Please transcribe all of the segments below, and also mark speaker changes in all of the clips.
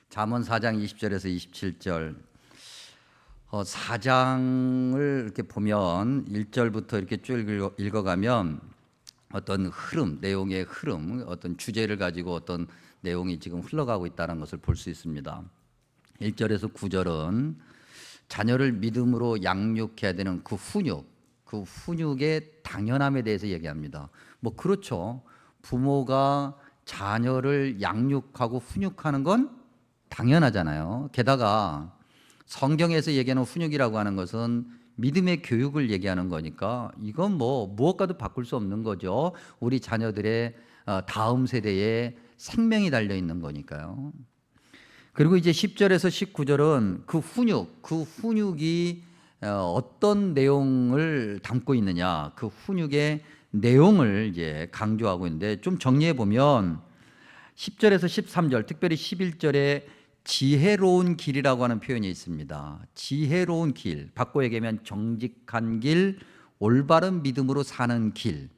Speaker 1: 잠언 4장 20절에서 27절. 4장을 이렇게 보면 1절부터 이렇게 쭉 읽어가면 어떤 흐름, 내용의 흐름, 어떤 주제를 가지고 어떤 내용이 지금 흘러가고 있다는 것을 볼 수 있습니다. 1절에서 9절은 자녀를 믿음으로 양육해야 되는 그 훈육의 당연함에 대해서 얘기합니다. 뭐 그렇죠. 부모가 자녀를 양육하고 훈육하는 건 당연하잖아요. 게다가 성경에서 얘기하는 훈육이라고 하는 것은 믿음의 교육을 얘기하는 거니까 이건 뭐 무엇과도 바꿀 수 없는 거죠. 우리 자녀들의 다음 세대에 생명이 달려 있는 거니까요. 그리고 이제 10절에서 19절은 그 훈육이 어떤 내용을 담고 있느냐, 그 훈육의 내용을 이제 강조하고 있는데, 좀 정리해 보면 10절에서 13절, 특별히 11절에 지혜로운 길이라고 하는 표현이 있습니다. 지혜로운 길, 바꿔 얘기하면 정직한 길, 올바른 믿음으로 사는 길,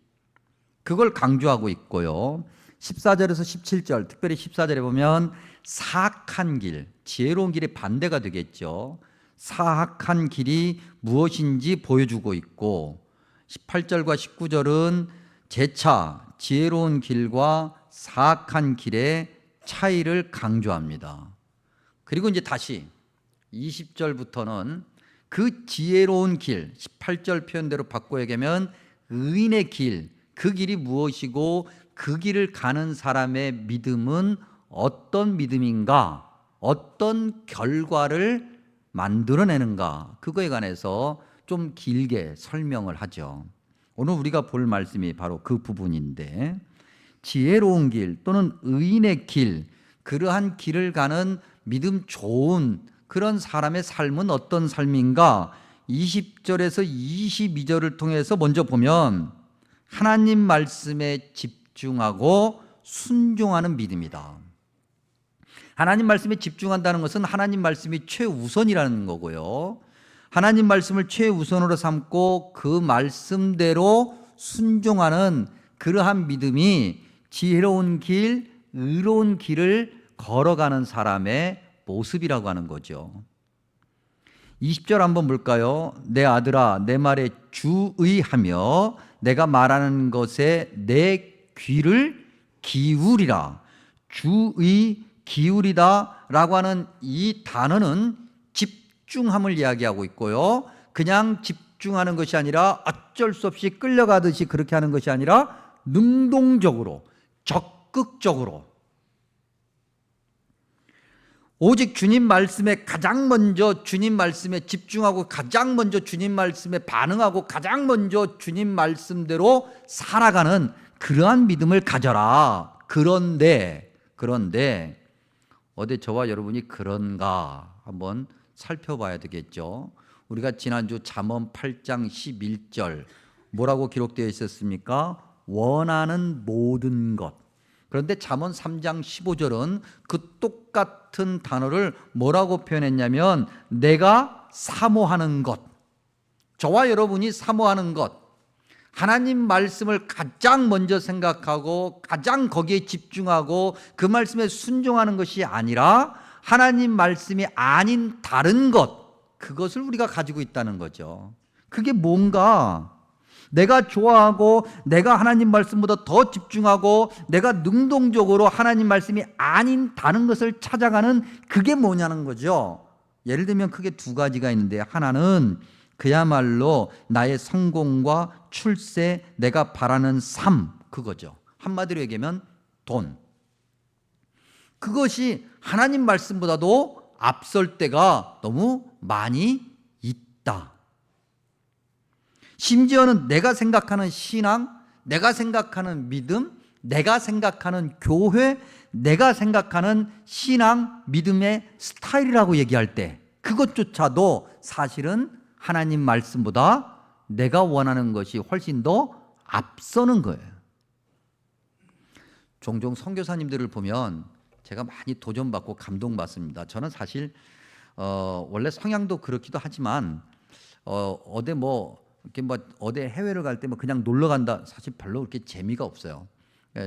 Speaker 1: 그걸 강조하고 있고요. 14절에서 17절, 특별히 14절에 보면 사악한 길, 지혜로운 길의 반대가 되겠죠. 사악한 길이 무엇인지 보여주고 있고, 18절과 19절은 재차 지혜로운 길과 사악한 길의 차이를 강조합니다. 그리고 이제 다시 20절부터는 그 지혜로운 길, 18절 표현대로 바꿔 얘기하면 의인의 길, 그 길이 무엇이고 그 길을 가는 사람의 믿음은 어떤 믿음인가, 어떤 결과를 만들어내는가, 그거에 관해서 좀 길게 설명을 하죠. 오늘 우리가 볼 말씀이 바로 그 부분인데, 지혜로운 길 또는 의인의 길, 그러한 길을 가는 믿음 좋은 그런 사람의 삶은 어떤 삶인가? 20절에서 22절을 통해서 먼저 보면 하나님 말씀에 집중하고 순종하는 믿음이다. 하나님 말씀에 집중한다는 것은 하나님 말씀이 최우선이라는 거고요. 하나님 말씀을 최우선으로 삼고 그 말씀대로 순종하는 그러한 믿음이 지혜로운 길, 의로운 길을 걸어가는 사람의 모습이라고 하는 거죠. 20절 한번 볼까요? 내 아들아, 내 말에 주의하며 내가 말하는 것에 내 귀를 기울이라. 주의, 기울이다 라고 하는 이 단어는 집중함을 이야기하고 있고요. 그냥 집중하는 것이 아니라 어쩔 수 없이 끌려가듯이 그렇게 하는 것이 아니라 능동적으로, 적극적으로, 오직 주님 말씀에 가장 먼저 주님 말씀에 집중하고 가장 먼저 주님 말씀에 반응하고 가장 먼저 주님 말씀대로 살아가는 그러한 믿음을 가져라. 그런데 어디 저와 여러분이 그런가 한번 살펴봐야 되겠죠. 우리가 지난주 잠언 8장 11절 뭐라고 기록되어 있었습니까? 원하는 모든 것. 그런데 잠언 3장 15절은 그 똑같은 단어를 뭐라고 표현했냐면 내가 사모하는 것, 저와 여러분이 사모하는 것, 하나님 말씀을 가장 먼저 생각하고 가장 거기에 집중하고 그 말씀에 순종하는 것이 아니라 하나님 말씀이 아닌 다른 것, 그것을 우리가 가지고 있다는 거죠. 그게 뭔가? 내가 좋아하고 내가 하나님 말씀보다 더 집중하고 내가 능동적으로 하나님 말씀이 아닌 다른 것을 찾아가는 그게 뭐냐는 거죠. 예를 들면 크게 두 가지가 있는데, 하나는 그야말로 나의 성공과 출세, 내가 바라는 삶, 그거죠. 한마디로 얘기하면 돈. 그것이 하나님 말씀보다도 앞설 때가 너무 많이 있다. 심지어는 내가 생각하는 신앙, 내가 생각하는 믿음, 내가 생각하는 교회, 내가 생각하는 신앙, 믿음의 스타일이라고 얘기할 때 그것조차도 사실은 하나님 말씀보다 내가 원하는 것이 훨씬 더 앞서는 거예요. 종종 선교사님들을 보면 제가 많이 도전받고 감동받습니다. 저는 사실 원래 성향도 그렇기도 하지만 어디 해외를 갈 때 그냥 놀러 간다, 사실 별로 그렇게 재미가 없어요.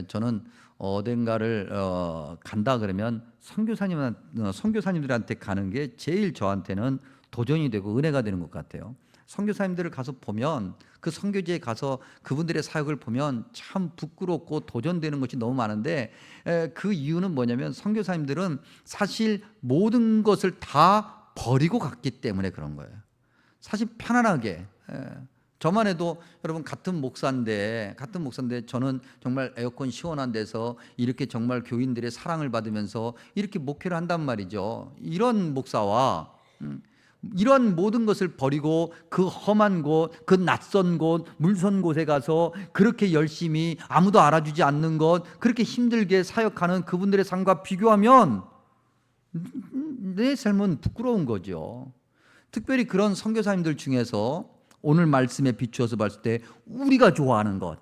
Speaker 1: 저는 어딘가를 간다 그러면 선교사님들한테 가는 게 제일 저한테는 도전이 되고 은혜가 되는 것 같아요. 선교사님들을 가서 보면, 그 선교지에 가서 그분들의 사역을 보면 참 부끄럽고 도전되는 것이 너무 많은데, 그 이유는 뭐냐면 선교사님들은 사실 모든 것을 다 버리고 갔기 때문에 그런 거예요. 사실 편안하게. 저만 해도 여러분 같은 목사인데 저는 정말 에어컨 시원한 데서 이렇게 정말 교인들의 사랑을 받으면서 이렇게 목회를 한단 말이죠. 이런 목사와 이런 모든 것을 버리고 그 험한 곳, 그 낯선 곳, 물선 곳에 가서 그렇게 열심히 아무도 알아주지 않는 것, 그렇게 힘들게 사역하는 그분들의 삶과 비교하면 내 삶은 부끄러운 거죠. 특별히 그런 선교사님들 중에서 오늘 말씀에 비추어서 봤을 때 우리가 좋아하는 것,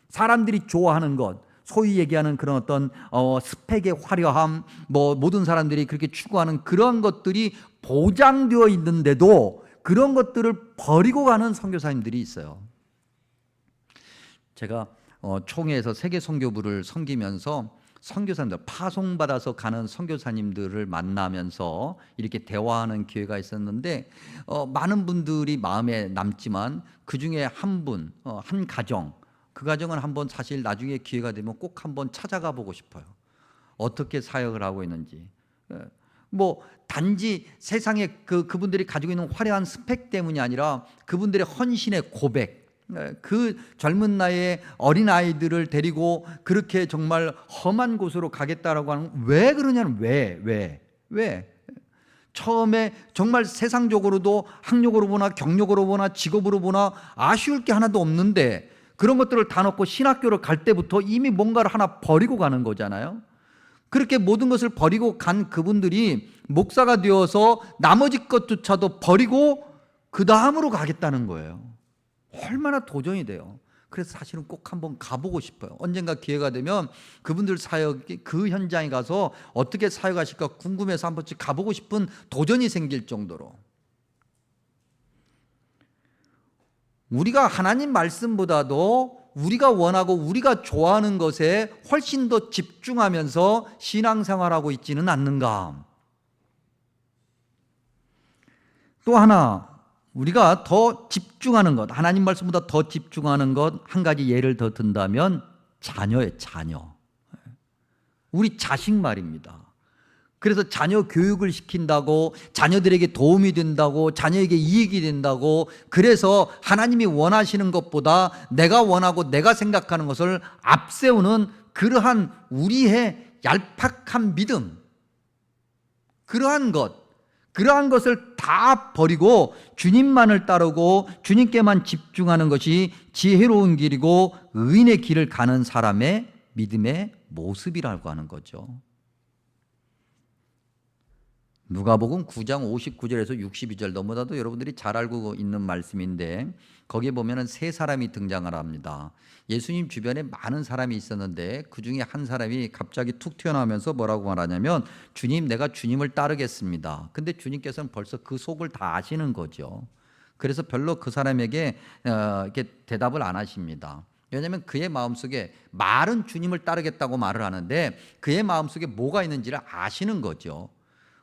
Speaker 1: 사람들이 좋아하는 것, 소위 얘기하는 그런 어떤 스펙의 화려함, 모든 사람들이 그렇게 추구하는 그런 것들이 보장되어 있는데도 그런 것들을 버리고 가는 선교사님들이 있어요. 제가 총회에서 세계 선교부를 섬기면서 선교사님들, 파송받아서 가는 선교사님들을 만나면서 이렇게 대화하는 기회가 있었는데, 많은 분들이 마음에 남지만 그 중에 한 분, 한 가정, 그 가정은 한번 사실 나중에 기회가 되면 꼭 한번 찾아가 보고 싶어요. 어떻게 사역을 하고 있는지. 단지 세상에 그분들이 가지고 있는 화려한 스펙 때문이 아니라 그분들의 헌신의 고백, 그 젊은 나이에 어린 아이들을 데리고 그렇게 정말 험한 곳으로 가겠다라고 하는, 왜 그러냐는, 왜 처음에 정말 세상적으로도 학력으로 보나 경력으로 보나 직업으로 보나 아쉬울 게 하나도 없는데 그런 것들을 다 놓고 신학교를 갈 때부터 이미 뭔가를 하나 버리고 가는 거잖아요. 그렇게 모든 것을 버리고 간 그분들이 목사가 되어서 나머지 것조차도 버리고 그 다음으로 가겠다는 거예요. 얼마나 도전이 돼요. 그래서 사실은 꼭 한번 가보고 싶어요. 언젠가 기회가 되면 그분들 사역이 그 현장에 가서 어떻게 사역하실까 궁금해서 한 번씩 가보고 싶은 도전이 생길 정도로. 우리가 하나님 말씀보다도 우리가 원하고 우리가 좋아하는 것에 훨씬 더 집중하면서 신앙생활하고 있지는 않는가. 또 하나, 우리가 더 집중하는 것, 하나님 말씀보다 더 집중하는 것, 한 가지 예를 더 든다면 자녀예요. 자녀. 우리 자식 말입니다. 그래서 자녀 교육을 시킨다고, 자녀들에게 도움이 된다고, 자녀에게 이익이 된다고, 그래서 하나님이 원하시는 것보다 내가 원하고 내가 생각하는 것을 앞세우는 그러한 우리의 얄팍한 믿음, 그러한 것을 다 버리고 주님만을 따르고 주님께만 집중하는 것이 지혜로운 길이고 의인의 길을 가는 사람의 믿음의 모습이라고 하는 거죠. 누가복음 9장 59절에서 62절, 너무나도 여러분들이 잘 알고 있는 말씀인데 거기에 보면은 세 사람이 등장을 합니다. 예수님 주변에 많은 사람이 있었는데 그 중에 한 사람이 갑자기 툭 튀어나오면서 뭐라고 말하냐면, 주님, 내가 주님을 따르겠습니다. 근데 주님께서는 벌써 그 속을 다 아시는 거죠. 그래서 별로 그 사람에게 이렇게 대답을 안 하십니다. 왜냐하면 그의 마음속에, 말은 주님을 따르겠다고 말을 하는데 그의 마음속에 뭐가 있는지를 아시는 거죠.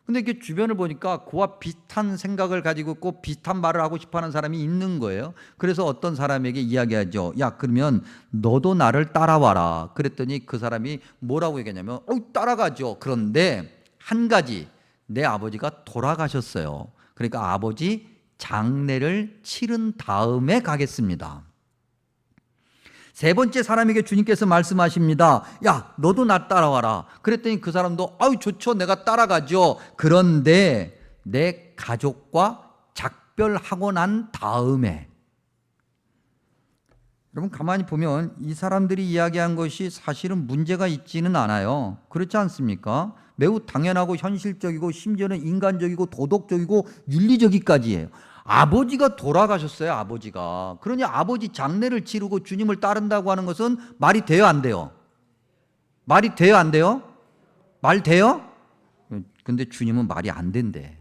Speaker 1: 근데 이렇게 주변을 보니까 그와 비슷한 생각을 가지고 있고 비슷한 말을 하고 싶어하는 사람이 있는 거예요. 그래서 어떤 사람에게 이야기하죠. 야, 그러면 너도 나를 따라와라. 그랬더니 그 사람이 뭐라고 얘기하냐면, 따라가죠. 그런데 한 가지, 내 아버지가 돌아가셨어요. 그러니까 아버지 장례를 치른 다음에 가겠습니다. 세 번째 사람에게 주님께서 말씀하십니다. 야, 너도 나 따라와라. 그랬더니 그 사람도 좋죠, 내가 따라가죠. 그런데 내 가족과 작별하고 난 다음에. 여러분 가만히 보면 이 사람들이 이야기한 것이 사실은 문제가 있지는 않아요. 그렇지 않습니까? 매우 당연하고 현실적이고 심지어는 인간적이고 도덕적이고 윤리적이까지예요. 아버지가 돌아가셨어요. 아버지가. 그러니 아버지 장례를 치르고 주님을 따른다고 하는 것은 말이 돼요, 안 돼요? 말이 돼요, 안 돼요? 말 돼요? 근데 주님은 말이 안 된대.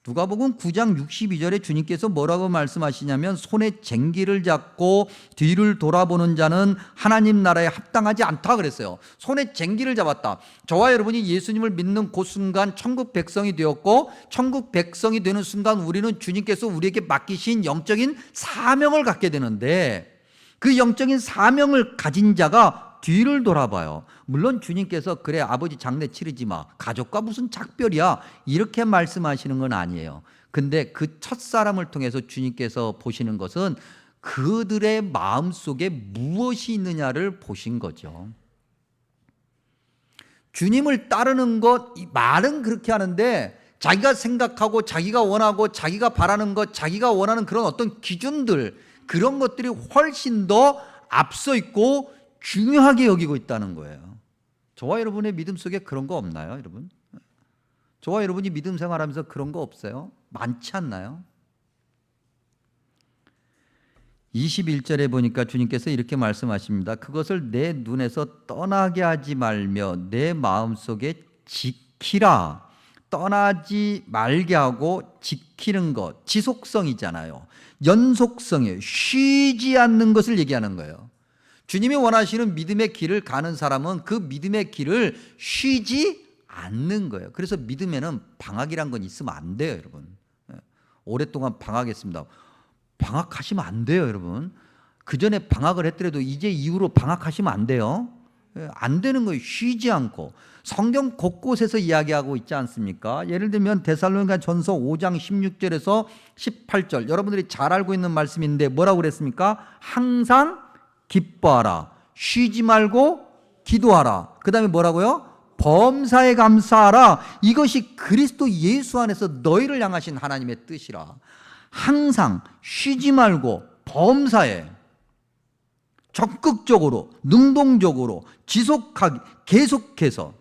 Speaker 1: 누가복음 9장 62절에 주님께서 뭐라고 말씀하시냐면 손에 쟁기를 잡고 뒤를 돌아보는 자는 하나님 나라에 합당하지 않다 그랬어요. 손에 쟁기를 잡았다. 저와 여러분이 예수님을 믿는 그 순간 천국 백성이 되었고, 천국 백성이 되는 순간 우리는 주님께서 우리에게 맡기신 영적인 사명을 갖게 되는데, 그 영적인 사명을 가진 자가 뒤를 돌아봐요. 물론 주님께서 그래 아버지 장례 치르지 마, 가족과 무슨 작별이야, 이렇게 말씀하시는 건 아니에요. 근데 그 첫사람을 통해서 주님께서 보시는 것은 그들의 마음속에 무엇이 있느냐를 보신 거죠. 주님을 따르는 것, 말은 그렇게 하는데 자기가 생각하고 자기가 원하고 자기가 바라는 것, 자기가 원하는 그런 어떤 기준들, 그런 것들이 훨씬 더 앞서 있고 중요하게 여기고 있다는 거예요. 저와 여러분의 믿음 속에 그런 거 없나요, 여러분? 저와 여러분이 믿음 생활하면서 그런 거 없어요? 많지 않나요? 21절에 보니까 주님께서 이렇게 말씀하십니다. 그것을 내 눈에서 떠나게 하지 말며 내 마음속에 지키라. 떠나지 말게 하고 지키는 것, 지속성이잖아요. 연속성이에요. 쉬지 않는 것을 얘기하는 거예요. 주님이 원하시는 믿음의 길을 가는 사람은 그 믿음의 길을 쉬지 않는 거예요. 그래서 믿음에는 방학이란 건 있으면 안 돼요, 여러분. 오랫동안 방학했습니다. 방학하시면 안 돼요, 여러분. 그 전에 방학을 했더라도 이제 이후로 방학하시면 안 돼요. 안 되는 거예요. 쉬지 않고. 성경 곳곳에서 이야기하고 있지 않습니까? 예를 들면 데살로니가 전서 5장 16절에서 18절, 여러분들이 잘 알고 있는 말씀인데 뭐라고 그랬습니까? 항상 기뻐하라, 쉬지 말고 기도하라. 그 다음에 뭐라고요? 범사에 감사하라. 이것이 그리스도 예수 안에서 너희를 향하신 하나님의 뜻이라. 항상 쉬지 말고 범사에 적극적으로, 능동적으로, 지속하기, 계속해서.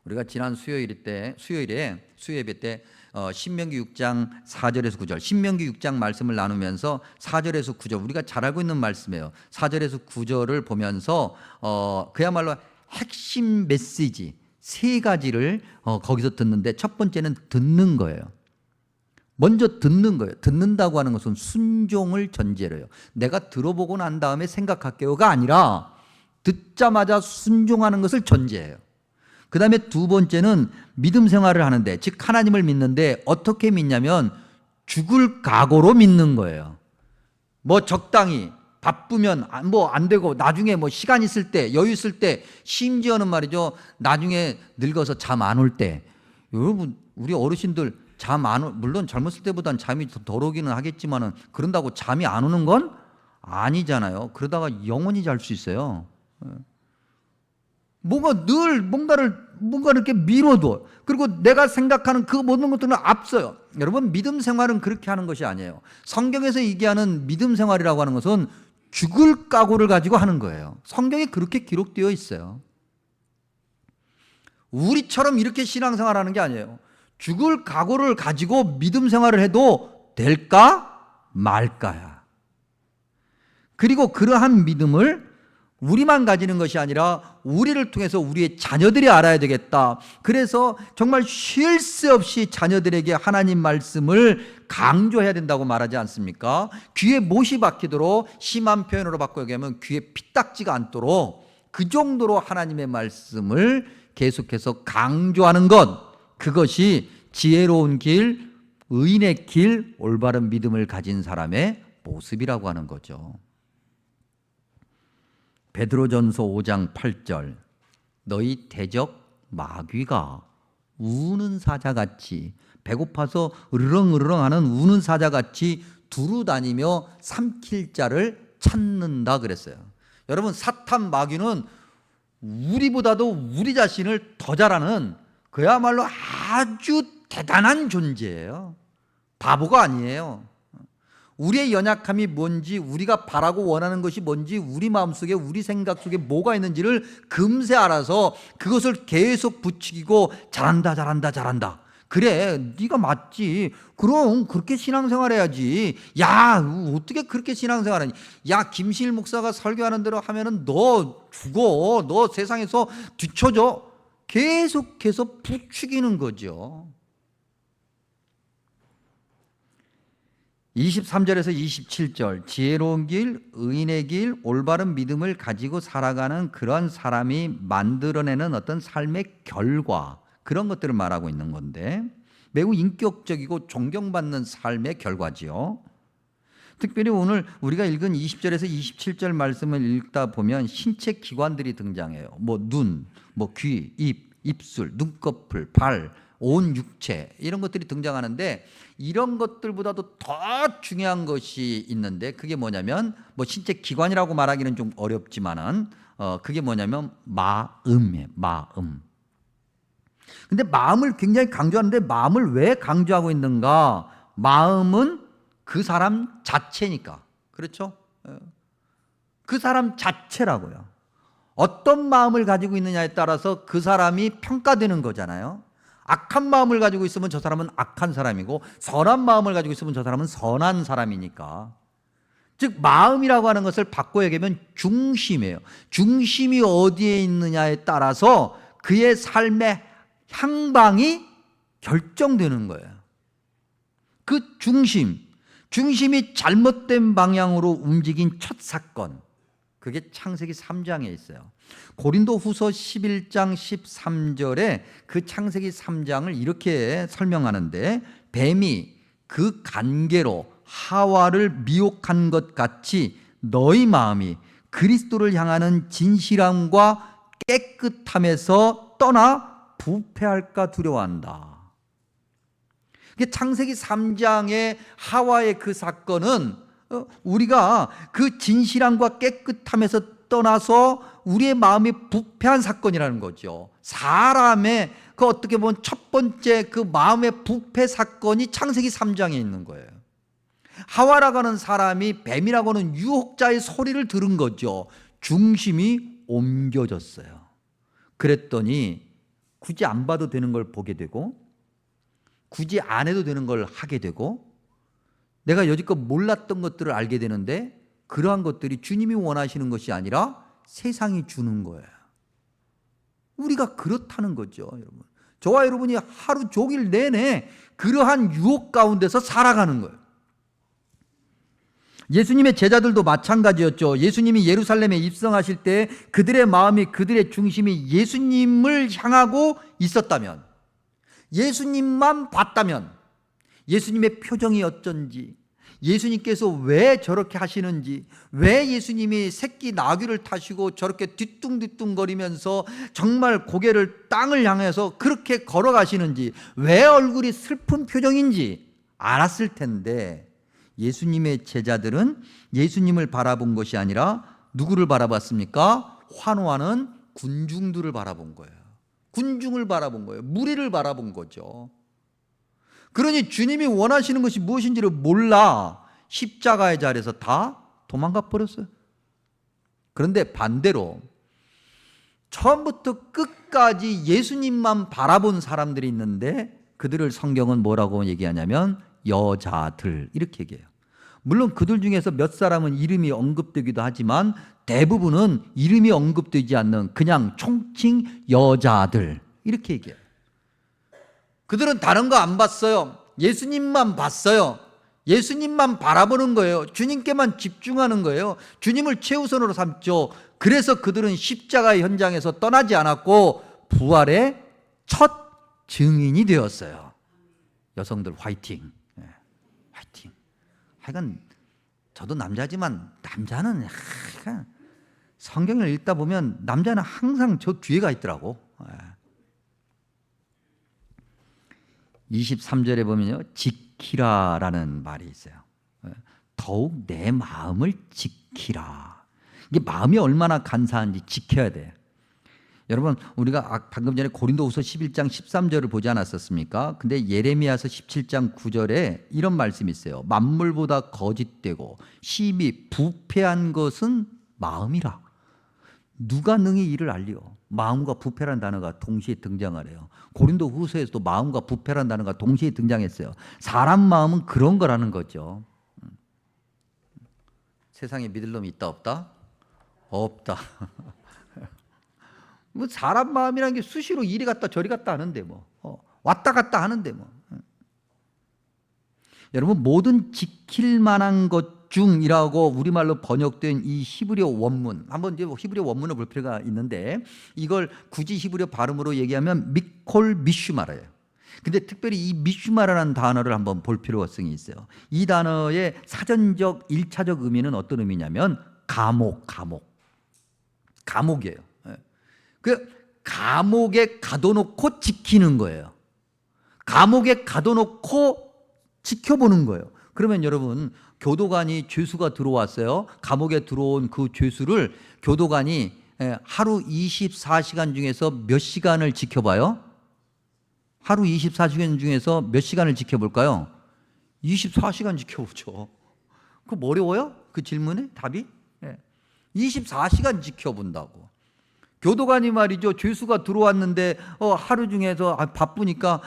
Speaker 1: 우리가 지난 수요일에 수요예배 때 신명기 6장 4절에서 9절, 신명기 6장 말씀을 나누면서 4절에서 9절, 우리가 잘 알고 있는 말씀이에요. 4절에서 9절을 보면서 그야말로 핵심 메시지 세 가지를 거기서 듣는데, 첫 번째는 듣는 거예요. 먼저 듣는 거예요. 듣는다고 하는 것은 순종을 전제로 해요. 내가 들어보고 난 다음에 생각할게요가 아니라 듣자마자 순종하는 것을 전제해요. 그 다음에 두 번째는 믿음 생활을 하는데, 즉 하나님을 믿는데 어떻게 믿냐면 죽을 각오로 믿는 거예요. 뭐 적당히 바쁘면 뭐 안 되고, 나중에 뭐 시간 있을 때, 여유 있을 때, 심지어는 말이죠, 나중에 늙어서 잠 안 올 때. 여러분, 우리 어르신들 물론 젊었을 때보단 잠이 덜 오기는 하겠지만은 그런다고 잠이 안 오는 건 아니잖아요. 그러다가 영원히 잘 수 있어요. 뭔가를 이렇게 미뤄둬. 그리고 내가 생각하는 그 모든 것들은 앞서요. 여러분, 믿음 생활은 그렇게 하는 것이 아니에요. 성경에서 얘기하는 믿음 생활이라고 하는 것은 죽을 각오를 가지고 하는 거예요. 성경에 그렇게 기록되어 있어요. 우리처럼 이렇게 신앙생활하는 게 아니에요. 죽을 각오를 가지고 믿음 생활을 해도 될까 말까야. 그리고 그러한 믿음을 우리만 가지는 것이 아니라 우리를 통해서 우리의 자녀들이 알아야 되겠다. 그래서 정말 쉴 새 없이 자녀들에게 하나님 말씀을 강조해야 된다고 말하지 않습니까? 귀에 못이 박히도록, 심한 표현으로 바꿔 얘기하면 귀에 피딱지가 않도록 그 정도로 하나님의 말씀을 계속해서 강조하는 것, 그것이 지혜로운 길, 의인의 길, 올바른 믿음을 가진 사람의 모습이라고 하는 거죠. 베드로전서 5장 8절, 너희 대적 마귀가 우는 사자같이, 배고파서 으르렁으르렁하는 우는 사자같이 두루 다니며 삼킬 자를 찾는다 그랬어요. 여러분, 사탄 마귀는 우리보다도 우리 자신을 더 잘하는 그야말로 아주 대단한 존재예요. 바보가 아니에요. 우리의 연약함이 뭔지, 우리가 바라고 원하는 것이 뭔지, 우리 마음속에, 우리 생각 속에 뭐가 있는지를 금세 알아서 그것을 계속 부추기고 잘한다. 그래, 네가 맞지. 그럼 그렇게 신앙생활 해야지. 야, 어떻게 그렇게 신앙생활하니? 야, 김실 목사가 설교하는 대로 하면은 너 죽어. 너 세상에서 뒤쳐져. 계속해서 부추기는 거죠. 23절에서 27절 지혜로운 길, 의인의 길, 올바른 믿음을 가지고 살아가는 그런 사람이 만들어내는 어떤 삶의 결과, 그런 것들을 말하고 있는 건데 매우 인격적이고 존경받는 삶의 결과지요. 특별히 오늘 우리가 읽은 20절에서 27절 말씀을 읽다 보면 신체 기관들이 등장해요. 뭐 눈, 뭐 귀, 입, 입술, 눈꺼풀, 발, 온 육체, 이런 것들이 등장하는데 이런 것들보다도 더 중요한 것이 있는데 그게 뭐냐면 뭐 신체 기관이라고 말하기는 좀 어렵지만은 그게 뭐냐면 마음이에요. 마음. 근데 마음을 굉장히 강조하는데 마음을 왜 강조하고 있는가? 마음은 그 사람 자체니까. 그렇죠? 그 사람 자체라고요. 어떤 마음을 가지고 있느냐에 따라서 그 사람이 평가되는 거잖아요. 악한 마음을 가지고 있으면 저 사람은 악한 사람이고 선한 마음을 가지고 있으면 저 사람은 선한 사람이니까. 즉 마음이라고 하는 것을 바꿔 얘기하면 중심이에요. 중심이 어디에 있느냐에 따라서 그의 삶의 향방이 결정되는 거예요. 그 중심이 잘못된 방향으로 움직인 첫 사건, 그게 창세기 3장에 있어요. 고린도 후서 11장 13절에 그 창세기 3장을 이렇게 설명하는데 뱀이 그 관계로 하와를 미혹한 것 같이 너희 마음이 그리스도를 향하는 진실함과 깨끗함에서 떠나 부패할까 두려워한다. 창세기 3장의 하와의 그 사건은 우리가 그 진실함과 깨끗함에서 떠나서 우리의 마음이 부패한 사건이라는 거죠. 사람의 그 어떻게 보면 첫 번째 그 마음의 부패 사건이 창세기 3장에 있는 거예요. 하와라고 하는 사람이 뱀이라고 하는 유혹자의 소리를 들은 거죠. 중심이 옮겨졌어요. 그랬더니 굳이 안 봐도 되는 걸 보게 되고 굳이 안 해도 되는 걸 하게 되고 내가 여지껏 몰랐던 것들을 알게 되는데 그러한 것들이 주님이 원하시는 것이 아니라 세상이 주는 거예요. 우리가 그렇다는 거죠, 여러분. 저와 여러분이 하루 종일 내내 그러한 유혹 가운데서 살아가는 거예요. 예수님의 제자들도 마찬가지였죠. 예수님이 예루살렘에 입성하실 때 그들의 마음이 그들의 중심이 예수님을 향하고 있었다면, 예수님만 봤다면, 예수님의 표정이 어쩐지, 예수님께서 왜 저렇게 하시는지, 왜 예수님이 새끼 나귀를 타시고 저렇게 뒤뚱뒤뚱거리면서 정말 고개를 땅을 향해서 그렇게 걸어가시는지, 왜 얼굴이 슬픈 표정인지 알았을 텐데 예수님의 제자들은 예수님을 바라본 것이 아니라 누구를 바라봤습니까? 환호하는 군중들을 바라본 거예요. 군중을 바라본 거예요. 무리를 바라본 거죠. 그러니 주님이 원하시는 것이 무엇인지를 몰라 십자가의 자리에서 다 도망가 버렸어요. 그런데 반대로 처음부터 끝까지 예수님만 바라본 사람들이 있는데 그들을 성경은 뭐라고 얘기하냐면 여자들 이렇게 얘기해요. 물론 그들 중에서 몇 사람은 이름이 언급되기도 하지만 대부분은 이름이 언급되지 않는 그냥 총칭 여자들 이렇게 얘기해요. 그들은 다른 거 안 봤어요. 예수님만 봤어요. 예수님만 바라보는 거예요. 주님께만 집중하는 거예요. 주님을 최우선으로 삼죠. 그래서 그들은 십자가의 현장에서 떠나지 않았고 부활의 첫 증인이 되었어요. 여성들 화이팅. 화이팅. 하여간 저도 남자지만 남자는 성경을 읽다 보면 남자는 항상 저 뒤에가 있더라고. 23절에 보면요, 지키라라는 말이 있어요. 더욱 내 마음을 지키라. 이게 마음이 얼마나 간사한지 지켜야 돼요. 여러분, 우리가 방금 전에 고린도후서 11장 13절을 보지 않았었습니까? 근데 예레미야서 17장 9절에 이런 말씀이 있어요. 만물보다 거짓되고 심히 부패한 것은 마음이라. 누가 능히 이를 알리오? 마음과 부패라는 단어가 동시에 등장하래요. 고린도후서에서도 마음과 부패라는 단어가 동시에 등장했어요. 사람 마음은 그런 거라는 거죠. 세상에 믿을 놈이 있다 없다? 없다. 뭐 사람 마음이라는 게 수시로 이리 갔다 저리 갔다 하는데 뭐 왔다 갔다 하는데 뭐. 여러분 모든 지킬 만한 것 중이라고 우리말로 번역된 이 히브리어 원문, 한번 이제 히브리어 원문을 볼 필요가 있는데 이걸 굳이 히브리어 발음으로 얘기하면 미콜 미슈마라예요. 근데 특별히 이 미슈마라라는 단어를 한번 볼 필요성이 있어요. 이 단어의 사전적 1차적 의미는 어떤 의미냐면 감옥이에요. 그 감옥에 가둬놓고 지키는 거예요. 감옥에 가둬놓고 지켜보는 거예요. 그러면 여러분 교도관이 죄수가 들어왔어요. 감옥에 들어온 그 죄수를 교도관이 하루 24시간 중에서 몇 시간을 지켜봐요? 하루 24시간 중에서 몇 시간을 지켜볼까요? 24시간 지켜보죠. 그럼 어려워요? 그 질문에 답이? 24시간 지켜본다고. 교도관이 말이죠. 죄수가 들어왔는데 하루 중에서 바쁘니까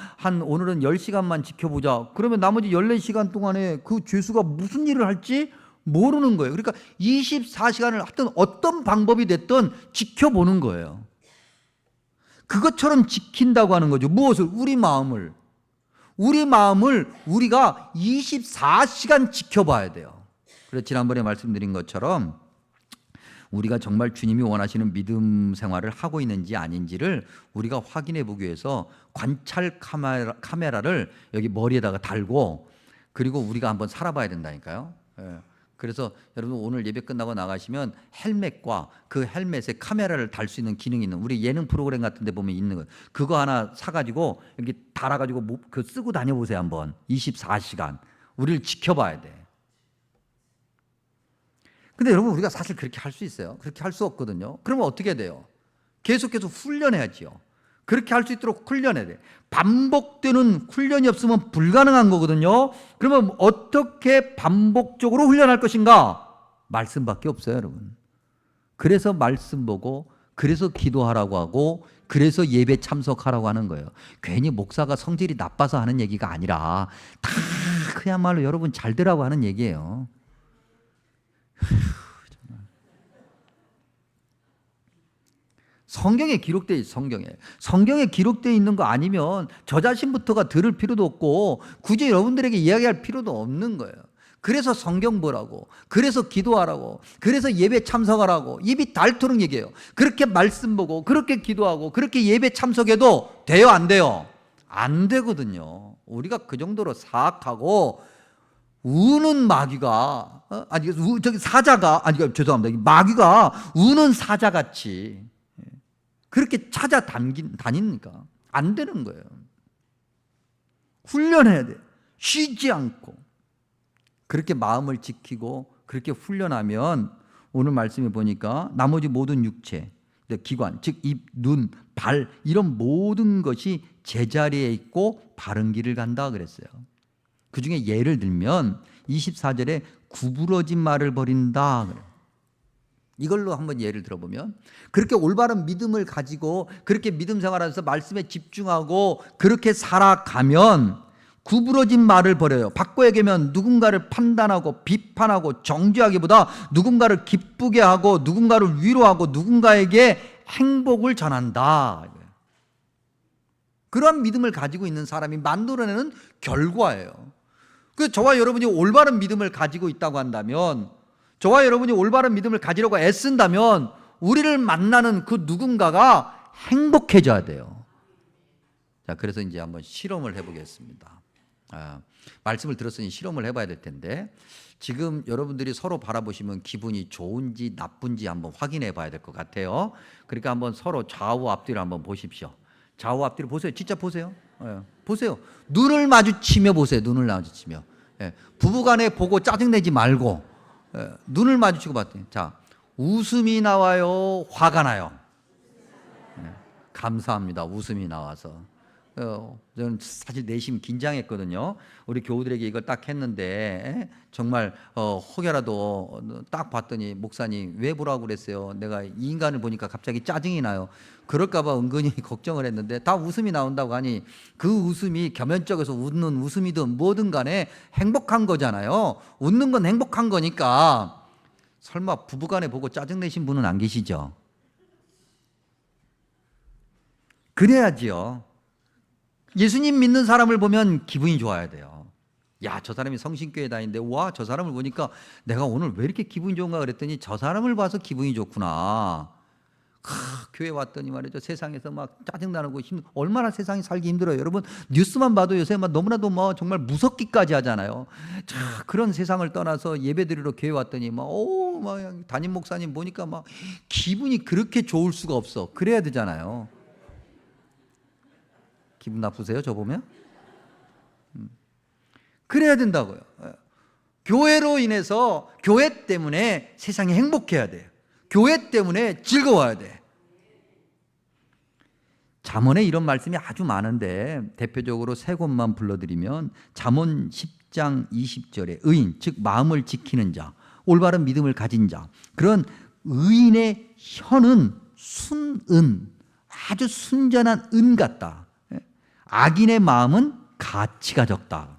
Speaker 1: 오늘은 10시간만 지켜보자. 그러면 나머지 14시간 동안에 그 죄수가 무슨 일을 할지 모르는 거예요. 그러니까 24시간을 하여튼 어떤 방법이 됐든 지켜보는 거예요. 그것처럼 지킨다고 하는 거죠. 무엇을? 우리 마음을 우리가 24시간 지켜봐야 돼요. 그래서 지난번에 말씀드린 것처럼 우리가 정말 주님이 원하시는 믿음 생활을 하고 있는지 아닌지를 우리가 확인해 보기 위해서 관찰 카메라를 여기 머리에다가 달고 그리고 우리가 한번 살아봐야 된다니까요. 그래서 여러분 오늘 예배 끝나고 나가시면 헬멧과 그 헬멧에 카메라를 달 수 있는 기능이 있는 우리 예능 프로그램 같은 데 보면 있는 거예요. 그거 하나 사가지고 이렇게 달아가지고 그 쓰고 다녀보세요. 한번 24시간 우리를 지켜봐야 돼. 근데 여러분 우리가 사실 그렇게 할 수 있어요? 그렇게 할 수 없거든요. 그러면 어떻게 돼요? 계속해서 훈련해야지요. 그렇게 할 수 있도록 훈련해야 돼. 반복되는 훈련이 없으면 불가능한 거거든요. 그러면 어떻게 반복적으로 훈련할 것인가? 말씀밖에 없어요, 여러분. 그래서 말씀 보고, 그래서 기도하라고 하고, 그래서 예배 참석하라고 하는 거예요. 괜히 목사가 성질이 나빠서 하는 얘기가 아니라 다 그야말로 여러분 잘 되라고 하는 얘기예요. 성경에 기록되어 있어요. 성경에 기록되어 있는 거 아니면 저 자신부터가 들을 필요도 없고 굳이 여러분들에게 이야기할 필요도 없는 거예요. 그래서 성경 보라고, 그래서 기도하라고, 그래서 예배 참석하라고 입이 닳도록 얘기해요. 그렇게 말씀 보고 그렇게 기도하고 그렇게 예배 참석해도 돼요, 안 돼요? 안 되거든요. 우리가 그 정도로 사악하고 우는 마귀가 마귀가 우는 사자같이 그렇게 다니니까 안 되는 거예요. 훈련해야 돼요. 쉬지 않고 그렇게 마음을 지키고 그렇게 훈련하면 오늘 말씀에 보니까 나머지 모든 육체, 기관, 즉 입, 눈, 발 이런 모든 것이 제자리에 있고 바른 길을 간다 그랬어요. 그 중에 예를 들면 24절에 구부러진 말을 버린다 그래요. 이걸로 한번 예를 들어보면 그렇게 올바른 믿음을 가지고 그렇게 믿음 생활하면서 말씀에 집중하고 그렇게 살아가면 구부러진 말을 버려요. 바꿔 얘기하면 누군가를 판단하고 비판하고 정죄하기보다 누군가를 기쁘게 하고 누군가를 위로하고 누군가에게 행복을 전한다. 그러한 믿음을 가지고 있는 사람이 만들어내는 결과예요. 그 저와 여러분이 올바른 믿음을 가지고 있다고 한다면, 저와 여러분이 올바른 믿음을 가지려고 애쓴다면 우리를 만나는 그 누군가가 행복해져야 돼요. 자, 그래서 이제 한번 실험을 해보겠습니다. 말씀을 들었으니 실험을 해봐야 될 텐데 지금 여러분들이 서로 바라보시면 기분이 좋은지 나쁜지 한번 확인해 봐야 될 것 같아요. 그러니까 한번 서로 좌우 앞뒤를 한번 보십시오. 좌우 앞뒤를 보세요. 진짜 보세요. 보세요. 눈을 마주치며 보세요. 눈을 마주치며. 부부간에 보고 짜증내지 말고 눈을 마주치고 봤더니 자, 웃음이 나와요? 화가 나요? 감사합니다. 웃음이 나와서. 저는 사실 내심 긴장했거든요. 우리 교우들에게 이걸 딱 했는데 정말 혹여라도 딱 봤더니 목사님 왜 보라고 그랬어요? 내가 이 인간을 보니까 갑자기 짜증이 나요. 그럴까 봐 은근히 걱정을 했는데 다 웃음이 나온다고 하니 그 웃음이 겸연쩍어서 웃는 웃음이든 뭐든 간에 행복한 거잖아요. 웃는 건 행복한 거니까 설마 부부간에 보고 짜증내신 분은 안 계시죠? 그래야지요. 예수님 믿는 사람을 보면 기분이 좋아야 돼요. 야, 저 사람이 성신교회 다니는데 와, 저 사람을 보니까 내가 오늘 왜 이렇게 기분이 좋은가 그랬더니 저 사람을 봐서 기분이 좋구나. 교회 왔더니 말이죠, 세상에서 막 짜증나고 얼마나 세상이 살기 힘들어요. 여러분 뉴스만 봐도 요새 막 너무나도 뭐 정말 무섭기까지 하잖아요. 자, 그런 세상을 떠나서 예배드리러 교회 왔더니 막 담임 목사님 보니까 막 기분이 그렇게 좋을 수가 없어. 그래야 되잖아요. 기분 나쁘세요, 저 보면? 그래야 된다고요. 교회로 인해서, 교회 때문에 세상이 행복해야 돼요. 교회 때문에 즐거워야 돼. 잠언에 이런 말씀이 아주 많은데 대표적으로 세 곳만 불러드리면 잠언 10장 20절에 의인, 즉 마음을 지키는 자, 올바른 믿음을 가진 자, 그런 의인의 혀는 순은, 아주 순전한 은 같다. 악인의 마음은 가치가 적다.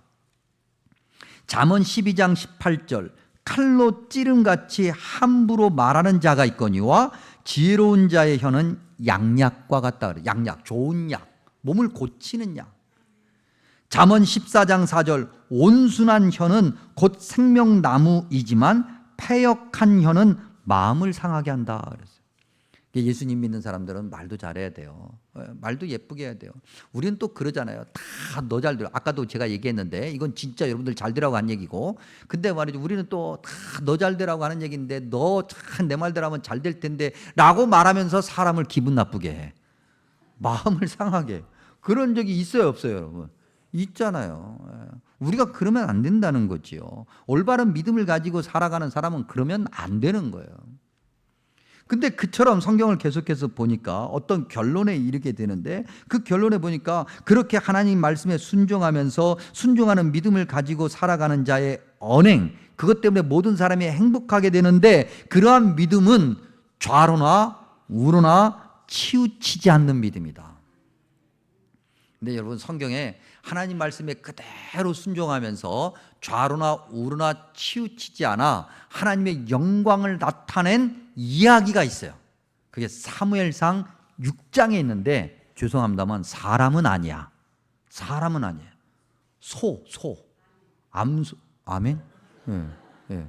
Speaker 1: 잠언 12장 18절, 칼로 찌름같이 함부로 말하는 자가 있거니와 지혜로운 자의 혀는 양약과 같다. 양약, 좋은 약, 몸을 고치는 약. 잠언 14장 4절, 온순한 혀는 곧 생명나무이지만 패역한 혀는 마음을 상하게 한다 그랬어요. 예수님 믿는 사람들은 말도 잘해야 돼요. 말도 예쁘게 해야 돼요. 우리는 또 그러잖아요. 다 너 잘 들어. 아까도 제가 얘기했는데 이건 진짜 여러분들 잘 되라고 한 얘기고, 근데 말이죠, 우리는 또 다 너 잘 되라고 하는 얘기인데 너 참 내 말대로 하면 잘 될 텐데 라고 말하면서 사람을 기분 나쁘게 해. 마음을 상하게 해. 그런 적이 있어요, 없어요, 여러분? 있잖아요. 우리가 그러면 안 된다는 거지요. 올바른 믿음을 가지고 살아가는 사람은 그러면 안 되는 거예요. 근데 그처럼 성경을 계속해서 보니까 어떤 결론에 이르게 되는데, 그 결론에 보니까 그렇게 하나님 말씀에 순종하면서 순종하는 믿음을 가지고 살아가는 자의 언행, 그것 때문에 모든 사람이 행복하게 되는데, 그러한 믿음은 좌로나 우로나 치우치지 않는 믿음이다. 근데 여러분, 성경에 하나님 말씀에 그대로 순종하면서 좌로나 우로나 치우치지 않아 하나님의 영광을 나타낸 이야기가 있어요. 그게 사무엘상 6장에 있는데, 죄송합니다만 사람은 아니야. 사람은 아니에요. 소, 암소. 아멘. 예.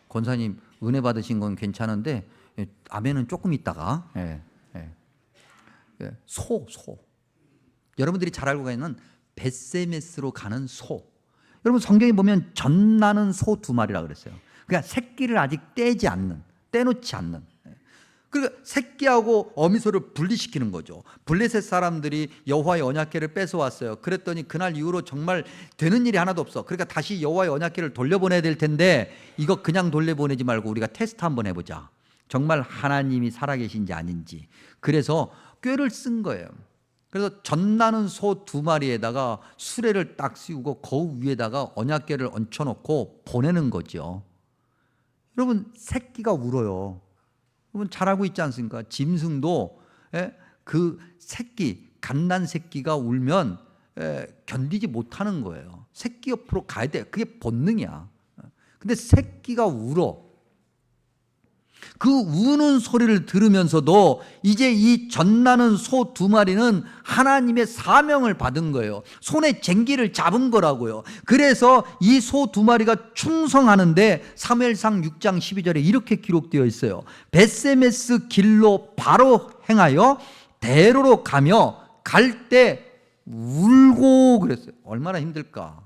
Speaker 1: 권사님 은혜 받으신 건 괜찮은데 아멘은 조금 있다가. 소. 여러분들이 잘 알고 있는 벳세메스로 가는 소. 여러분 성경에 보면 젖나는 소 2마리라 그랬어요. 그러니까 새끼를 아직 떼놓지 않는. 그러니까 새끼하고 어미소를 분리시키는 거죠. 블레셋 사람들이 여호와의 언약궤를 뺏어왔어요. 그랬더니 그날 이후로 정말 되는 일이 하나도 없어. 그러니까 다시 여호와의 언약궤를 돌려보내야 될 텐데, 이거 그냥 돌려보내지 말고 우리가 테스트 한번 해보자. 정말 하나님이 살아계신지 아닌지. 그래서 꾀를 쓴 거예요. 그래서 젖나는 소 2마리에다가 수레를 딱 씌우고 거우 위에다가 언약궤를 얹혀놓고 보내는 거죠. 여러분, 새끼가 울어요. 여러분 잘 알고 있지 않습니까? 짐승도 그 새끼, 갓난 새끼가 울면 견디지 못하는 거예요. 새끼 옆으로 가야 돼. 그게 본능이야. 근데 새끼가 울어. 그 우는 소리를 들으면서도 이제 이 젖나는 소 2마리는 하나님의 사명을 받은 거예요. 손에 쟁기를 잡은 거라고요. 그래서 이 소 2마리가 충성하는데 사무엘상 6장 12절에 이렇게 기록되어 있어요. 벳세메스 길로 바로 행하여 대로로 가며 갈 때 울고 그랬어요. 얼마나 힘들까.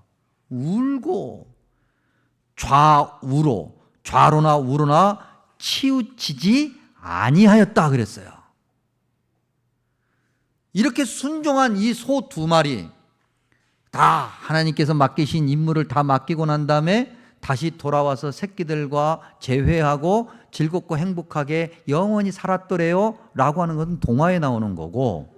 Speaker 1: 울고 좌로나 우로나 치우치지 아니하였다 그랬어요. 이렇게 순종한 이 소 2마리, 다 하나님께서 맡기신 임무를 다 맡기고 난 다음에 다시 돌아와서 새끼들과 재회하고 즐겁고 행복하게 영원히 살았더래요 라고 하는 것은 동화에 나오는 거고,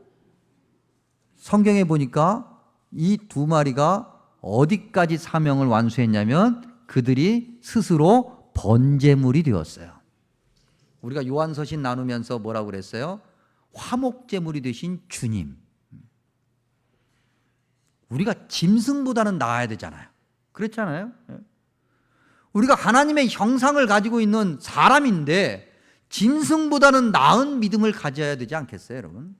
Speaker 1: 성경에 보니까 이 2마리가 어디까지 사명을 완수했냐면 그들이 스스로 번제물이 되었어요. 우리가 요한서신 나누면서 뭐라고 그랬어요? 화목제물이 되신 주님. 우리가 짐승보다는 나아야 되잖아요. 그렇잖아요. 우리가 하나님의 형상을 가지고 있는 사람인데 짐승보다는 나은 믿음을 가져야 되지 않겠어요, 여러분?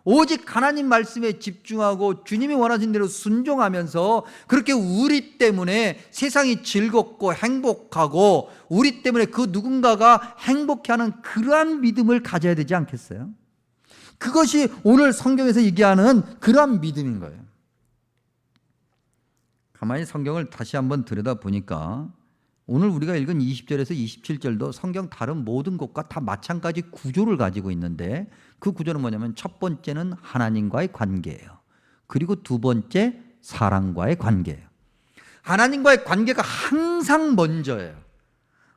Speaker 1: 오직 하나님 말씀에 집중하고 주님이 원하신 대로 순종하면서 그렇게 우리 때문에 세상이 즐겁고 행복하고 우리 때문에 그 누군가가 행복해하는 그러한 믿음을 가져야 되지 않겠어요? 그것이 오늘 성경에서 얘기하는 그러한 믿음인 거예요. 가만히 성경을 다시 한번 들여다보니까 오늘 우리가 읽은 20절에서 27절도 성경 다른 모든 곳과 다 마찬가지 구조를 가지고 있는데 그 구조는 뭐냐면 첫 번째는 하나님과의 관계예요. 그리고 두 번째 사람과의 관계예요. 하나님과의 관계가 항상 먼저예요.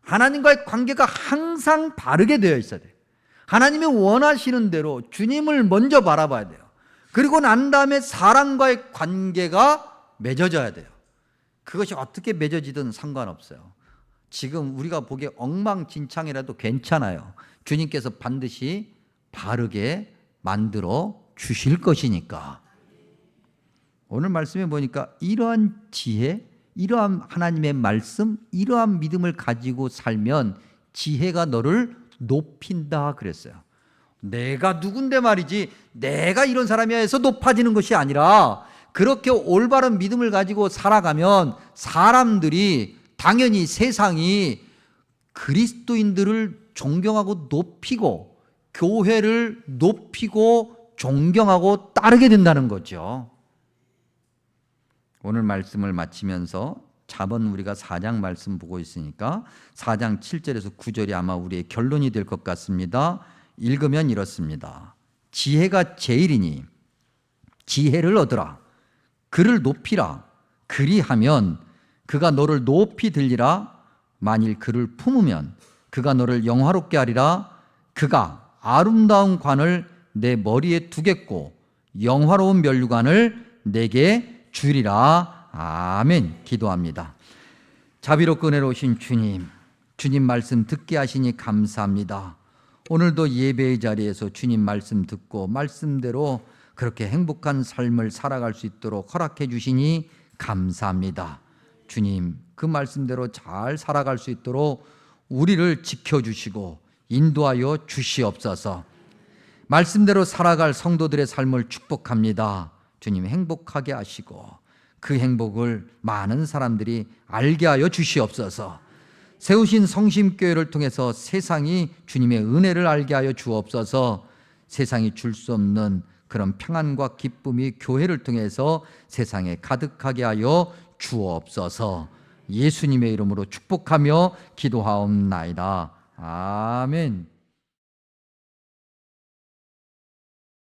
Speaker 1: 하나님과의 관계가 항상 바르게 되어 있어야 돼요. 하나님이 원하시는 대로 주님을 먼저 바라봐야 돼요. 그리고 난 다음에 사람과의 관계가 맺어져야 돼요. 그것이 어떻게 맺어지든 상관없어요. 지금 우리가 보기에 엉망진창이라도 괜찮아요. 주님께서 반드시 바르게 만들어 주실 것이니까. 오늘 말씀에 보니까 이러한 지혜, 이러한 하나님의 말씀, 이러한 믿음을 가지고 살면 지혜가 너를 높인다 그랬어요. 내가 누군데 말이지 내가 이런 사람이야 해서 높아지는 것이 아니라 그렇게 올바른 믿음을 가지고 살아가면 사람들이 당연히 세상이 그리스도인들을 존경하고 높이고 교회를 높이고 존경하고 따르게 된다는 거죠. 오늘 말씀을 마치면서 잠언 우리가 4장 말씀 보고 있으니까 4장 7절에서 9절이 아마 우리의 결론이 될 것 같습니다. 읽으면 이렇습니다. 지혜가 제일이니 지혜를 얻으라. 그를 높이라. 그리하면 그가 너를 높이 들리라. 만일 그를 품으면 그가 너를 영화롭게 하리라. 그가 아름다운 관을 내 머리에 두겠고 영화로운 면류관을 내게 주리라. 아멘. 기도합니다. 자비롭고 은혜로우신 주님, 주님 말씀 듣게 하시니 감사합니다. 오늘도 예배의 자리에서 주님 말씀 듣고 말씀대로 그렇게 행복한 삶을 살아갈 수 있도록 허락해 주시니 감사합니다. 주님, 그 말씀대로 잘 살아갈 수 있도록 우리를 지켜주시고 인도하여 주시옵소서. 말씀대로 살아갈 성도들의 삶을 축복합니다. 주님 행복하게 하시고 그 행복을 많은 사람들이 알게 하여 주시옵소서. 세우신 성심교회를 통해서 세상이 주님의 은혜를 알게 하여 주옵소서. 세상이 줄 수 없는 그런 평안과 기쁨이 교회를 통해서 세상에 가득하게 하여 주옵소서. 예수님의 이름으로 축복하며 기도하옵나이다. 아멘.